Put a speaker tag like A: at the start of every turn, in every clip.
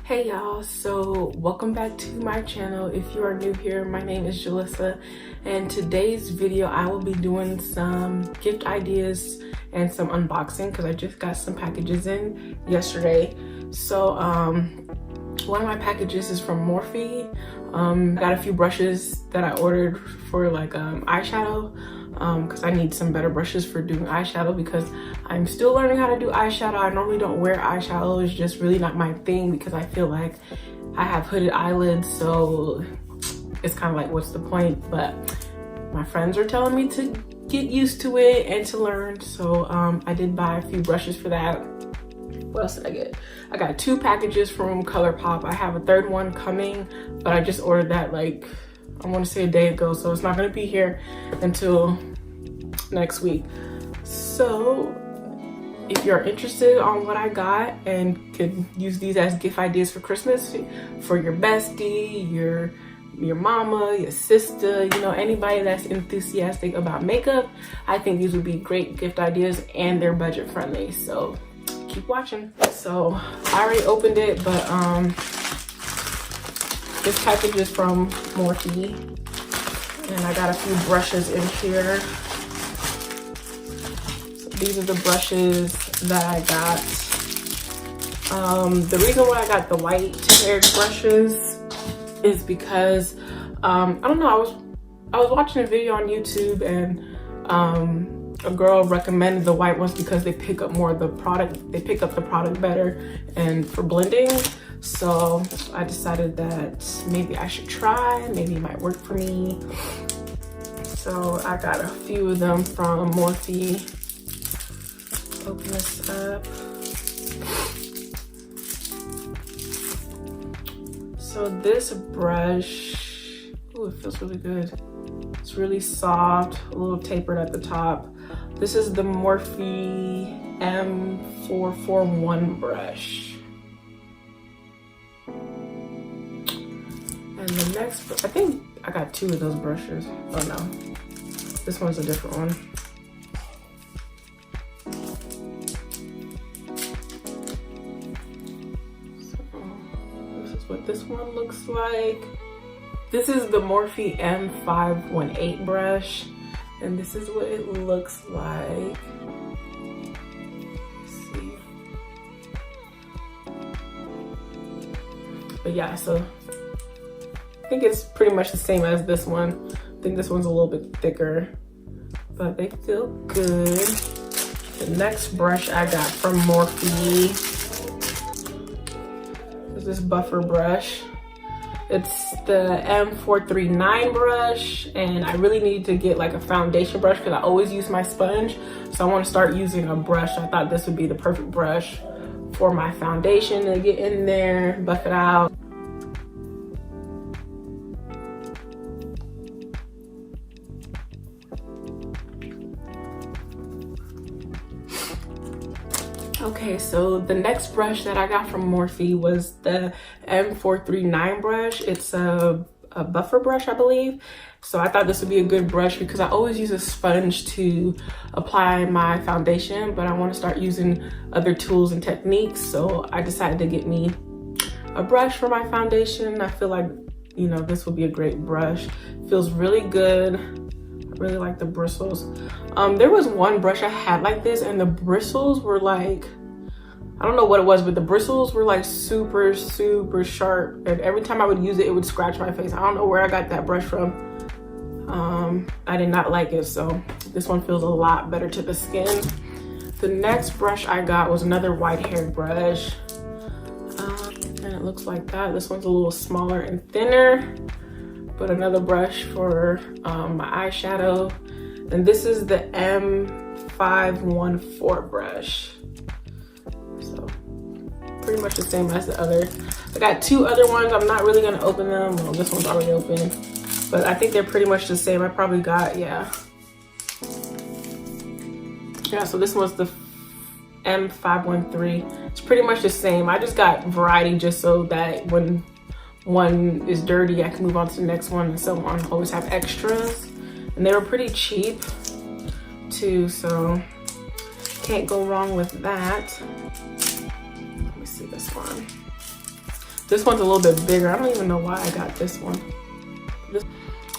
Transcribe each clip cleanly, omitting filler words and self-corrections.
A: Hey y'all, so welcome back to my channel. If you are new here, my name is Jalissa, and today's video I will be doing some gift ideas and some unboxing because I just got some packages in yesterday. So one of my packages is from Morphe. Got a few brushes that I ordered for like eyeshadow because I need some better brushes for doing eyeshadow because I'm still learning how to do eyeshadow. I normally don't wear eyeshadow. It's just really not my thing because I feel like I have hooded eyelids, so it's kind of like, what's the point? But my friends are telling me to get used to it and to learn, so I did buy a few brushes for that. What else did I get? I got 2 packages from ColourPop. I have a third one coming, but I just ordered that like, I want to say a day ago, so it's not going to be here until next week. So if you're interested on what I got and could use these as gift ideas for Christmas for your bestie, your mama, your sister, you know, anybody that's enthusiastic about makeup, I think these would be great gift ideas and they're budget friendly. So keep watching. So I already opened it, but this package is from Morphe and I got a few brushes in here. So these are the brushes that I got. The reason why I got the white haired brushes is because I don't know, I was watching a video on YouTube and a girl recommended the white ones because they pick up more of the product, they pick up the product better and for blending. So I decided that maybe I should try, maybe it might work for me. So I got a few of them from Morphe. Open this up. So this brush, oh, it feels really good. It's really soft, a little tapered at the top. This is the Morphe M441 brush. And the next, I think I got 2 of those brushes. Oh no, this one's a different one. So this is what this one looks like. This is the Morphe M518 brush, and this is what it looks like. Let's see. But yeah, so I think it's pretty much the same as this one. I think this one's a little bit thicker, but they feel good. The next brush I got from Morphe is this buffer brush. It's the M439 brush, and I really need to get like a foundation brush because I always use my sponge. So I want to start using a brush. I thought this would be the perfect brush for my foundation to get in there, buff it out. Okay, so the next brush that I got from Morphe was the M439 brush. It's a buffer brush, I believe. So I thought this would be a good brush because I always use a sponge to apply my foundation, but I want to start using other tools and techniques. So I decided to get me a brush for my foundation. I feel like, you know, this would be a great brush. It feels really good. I really like the bristles. There was one brush I had like this and the bristles were like, I don't know what it was, but the bristles were like super sharp, and every time I would use it, it would scratch my face. I don't know where I got that brush from. I did not like it, so this one feels a lot better to the skin. The next brush I got was another white haired brush, and it looks like that. This one's a little smaller and thinner, but another brush for my eyeshadow. And this is the M514 brush. So pretty much the same as the other. I got 2 other ones. I'm not really gonna open them. Well, this one's already open, but I think they're pretty much the same. I probably got, yeah, so this one's the M513. It's pretty much the same. I just got variety just so that when one is dirty, I can move on to the next one and so on. Always have extras. And they were pretty cheap too, so can't go wrong with that. Let me see this one. This one's a little bit bigger. I don't even know why I got this one.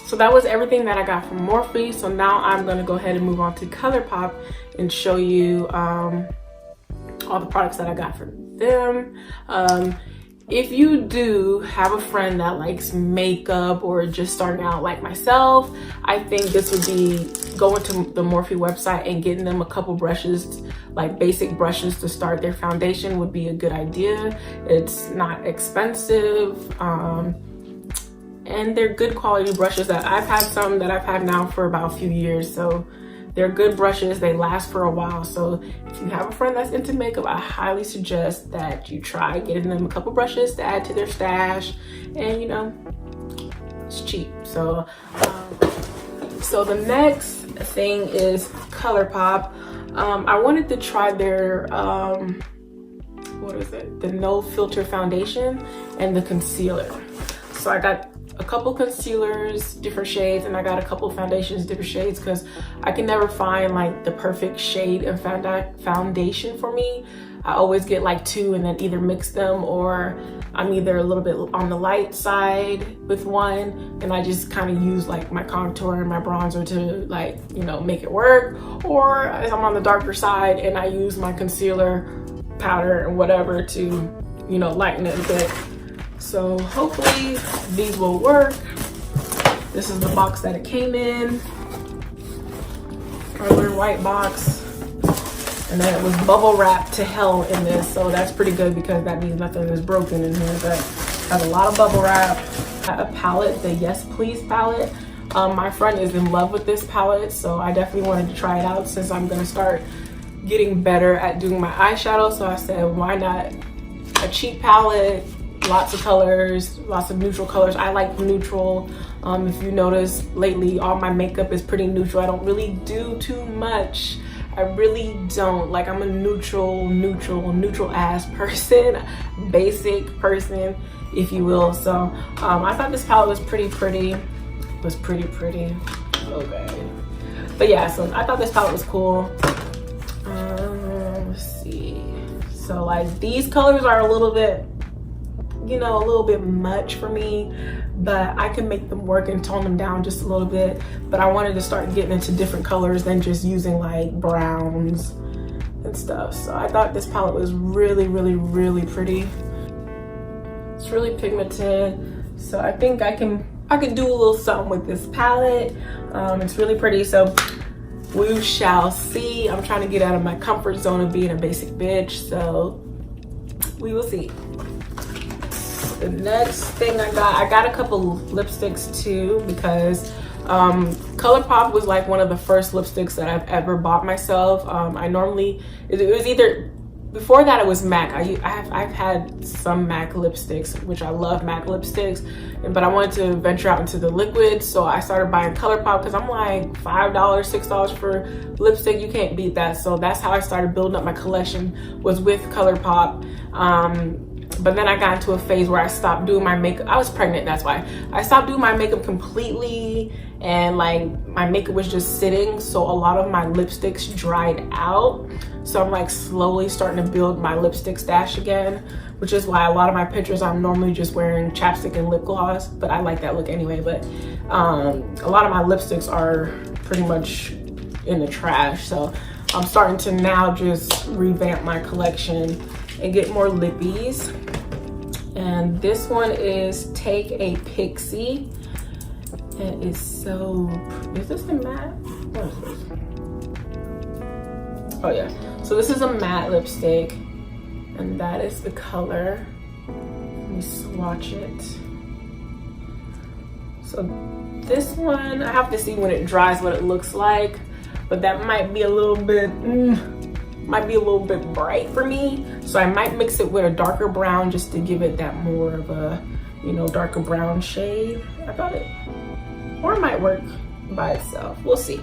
A: So that was everything that I got from Morphe. So now I'm gonna go ahead and move on to ColourPop and show you all the products that I got from them. If you do have a friend that likes makeup or just starting out like myself, I think this would be going to the Morphe website and getting them a couple brushes, like basic brushes to start their foundation would be a good idea. It's not expensive. And they're good quality brushes. That I've had some that I've had now for about a few years, so they're good brushes. They last for a while. So if you have a friend that's into makeup, I highly suggest that you try getting them a couple brushes to add to their stash. And you know, it's cheap. So so the next thing is ColourPop. I wanted to try their what is it, the no filter foundation and the concealer. So I got a couple concealers, different shades, and I got a couple foundations, different shades, because I can never find like the perfect shade and foundation for me. I always get like two and then either mix them, or I'm either a little bit on the light side with one and I just kind of use like my contour and my bronzer to, like, you know, make it work, or I'm on the darker side and I use my concealer, powder, and whatever to, you know, lighten it a bit. So hopefully these will work. This is the box that it came in, our little white box. And then it was bubble wrapped to hell in this, so that's pretty good because that means nothing is broken in here, but has a lot of bubble wrap. A palette, the Yes Please palette. My friend is in love with this palette, so I definitely wanted to try it out since I'm gonna start getting better at doing my eyeshadow. So I said, why not a cheap palette? Lots of colors, lots of neutral colors. I like neutral. If you notice lately, all my makeup is pretty neutral. I don't really do too much. I really don't. Like, I'm a neutral ass person, basic person, if you will. So I thought this palette was pretty. Okay. But yeah, so I thought this palette was cool. Let's see. So like these colors are a little bit, you know, a little bit much for me, but I can make them work and tone them down just a little bit. But I wanted to start getting into different colors than just using like browns and stuff. So I thought this palette was really pretty. It's really pigmented, so I think I can do a little something with this palette. It's really pretty, so we shall see. I'm trying to get out of my comfort zone of being a basic bitch, so we will see. The next thing I got a couple lipsticks too, because ColourPop was like one of the first lipsticks that I've ever bought myself. I normally, it was either, before that it was MAC. I've had some MAC lipsticks, which I love MAC lipsticks, but I wanted to venture out into the liquid, so I started buying ColourPop because I'm like $5, $6 for lipstick. You can't beat that. So that's how I started building up my collection, was with ColourPop. But then I got into a phase where I stopped doing my makeup. I was pregnant, that's why. I stopped doing my makeup completely, and like my makeup was just sitting, so a lot of my lipsticks dried out. So I'm like slowly starting to build my lipstick stash again, which is why a lot of my pictures I'm normally just wearing chapstick and lip gloss, but I like that look anyway. But a lot of my lipsticks are pretty much in the trash, so I'm starting to now just revamp my collection and get more lippies. And this one is Take a Pixie. It is so, is this a matte? What is this? Oh yeah, so this is a matte lipstick, and that is the color. Let me swatch it. So this one, I have to see when it dries what it looks like, but that might be a little bit, bright for me, so I might mix it with a darker brown just to give it that more of a, you know, darker brown shade about it, or it might work by itself. We'll see.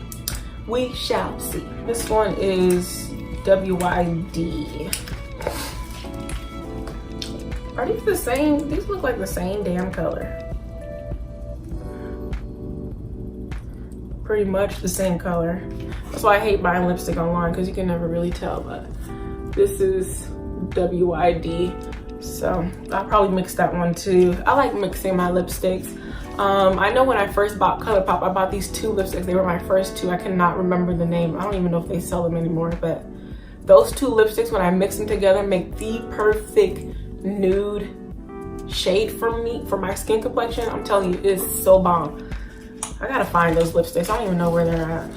A: We shall see. This one is WYD. Are these the same? These look like the same damn color. Pretty much the same color. That's why I hate buying lipstick online, because you can never really tell. But this is WYD. So I'll probably mix that one too. I like mixing my lipsticks. I know when I first bought ColourPop, I bought these 2 lipsticks. They were my first 2. I cannot remember the name. I don't even know if they sell them anymore, but those 2 lipsticks, when I mix them together, make the perfect nude shade for me, for my skin complexion. I'm telling you, it's so bomb. I gotta find those lipsticks. I don't even know where they're at.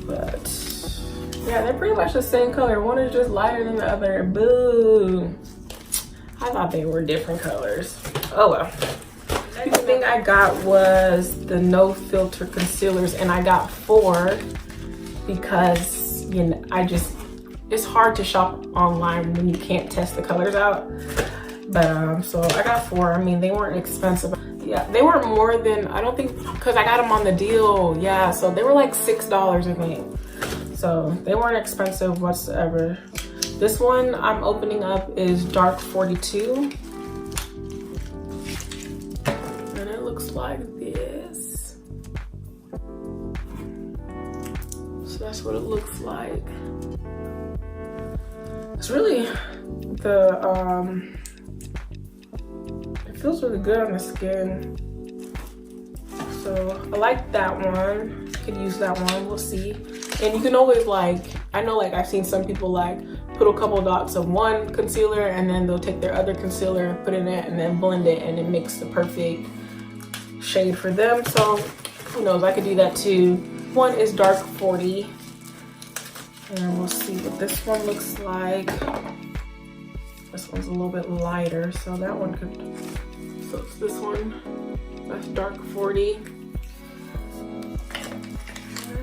A: But yeah, they're pretty much the same color. One is just lighter than the other. Boo. I thought they were different colors. Oh well. The next thing I got was the no filter concealers, and I got 4 because, you know, it's hard to shop online when you can't test the colors out. But so I got 4. I mean, they weren't expensive. Yeah, they weren't more than, I don't think, because I got them on the deal. Yeah, so they were like $6, I think. So they weren't expensive whatsoever. This one I'm opening up is Dark 42. And it looks like this. So that's what it looks like. It's really it feels really good on the skin. So I like that one. Could use that one, we'll see. And you can always, like, I know, like, I've seen some people like put a couple dots of one concealer and then they'll take their other concealer, put it in it, and then blend it, and it makes the perfect shade for them. So who knows, I could do that too. One is Dark 40. And we'll see what this one looks like. This one's a little bit lighter, so that one could, so it's this one. That's Dark 40.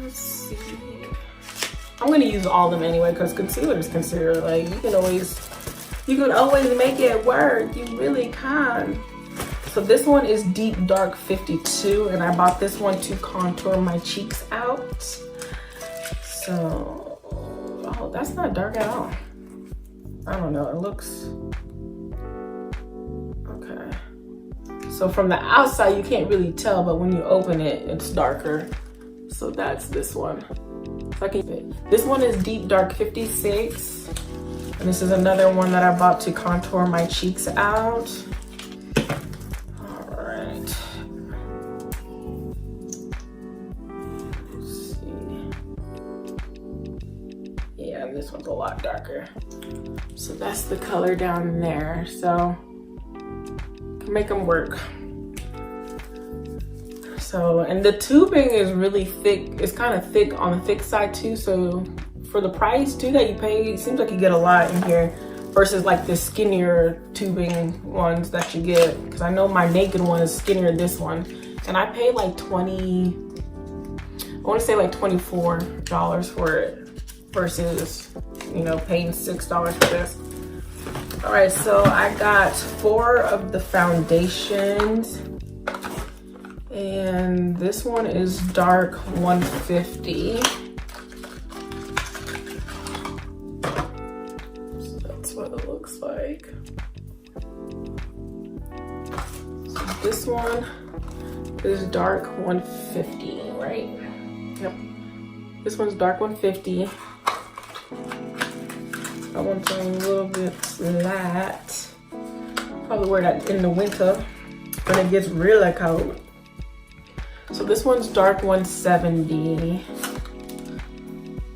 A: Let's see. I'm gonna use all of them anyway, because concealer is concealer. Like, you can always make it work. You really can. So this one is Deep Dark 52, and I bought this one to contour my cheeks out. So, oh, that's not dark at all. I don't know, it looks, okay. So from the outside, you can't really tell, but when you open it, it's darker. So that's this one. This one is Deep Dark 56. And this is another one that I bought to contour my cheeks out. All right. Let's see. Yeah, and this one's a lot darker. So that's the color down there. So can make them work. So, and the tubing is really thick. It's kind of thick on the thick side too. So for the price too that you pay, it seems like you get a lot in here versus like the skinnier tubing ones that you get. Because I know my naked one is skinnier than this one. And I paid like I want to say like $24 for it versus, you know, paying $6 for this. All right, so I got 4 of the foundations. And this one is Dark 150. So that's what it looks like. So this one is Dark 150, right? Yep. This one's Dark 150. That one's a little bit flat. Probably wear that in the winter when it gets really cold. So this one's Dark 170.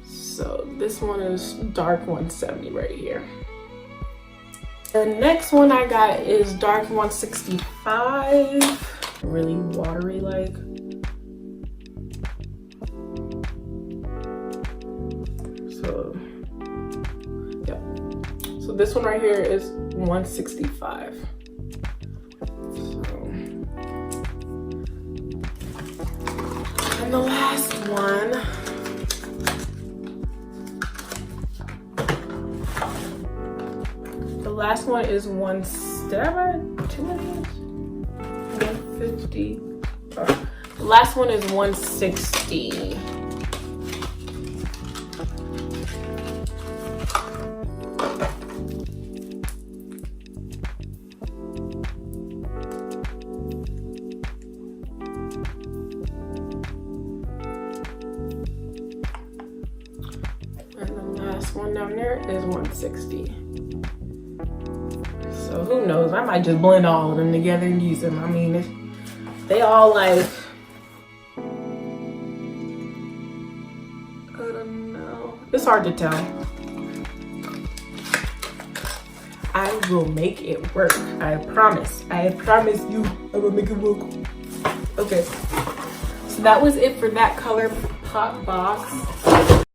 A: So this one is Dark 170 right here. The next one I got is Dark 165. Really watery like. So, yeah. So this one right here is 165. And the last one, is 150. Oh. The last one is 160. One down there is 160. So who knows? I might just blend all of them together and use them. I mean, they all like, I don't know. It's hard to tell. I will make it work. I promise. I promise you I will make it work. Okay. So that was it for that color pop box.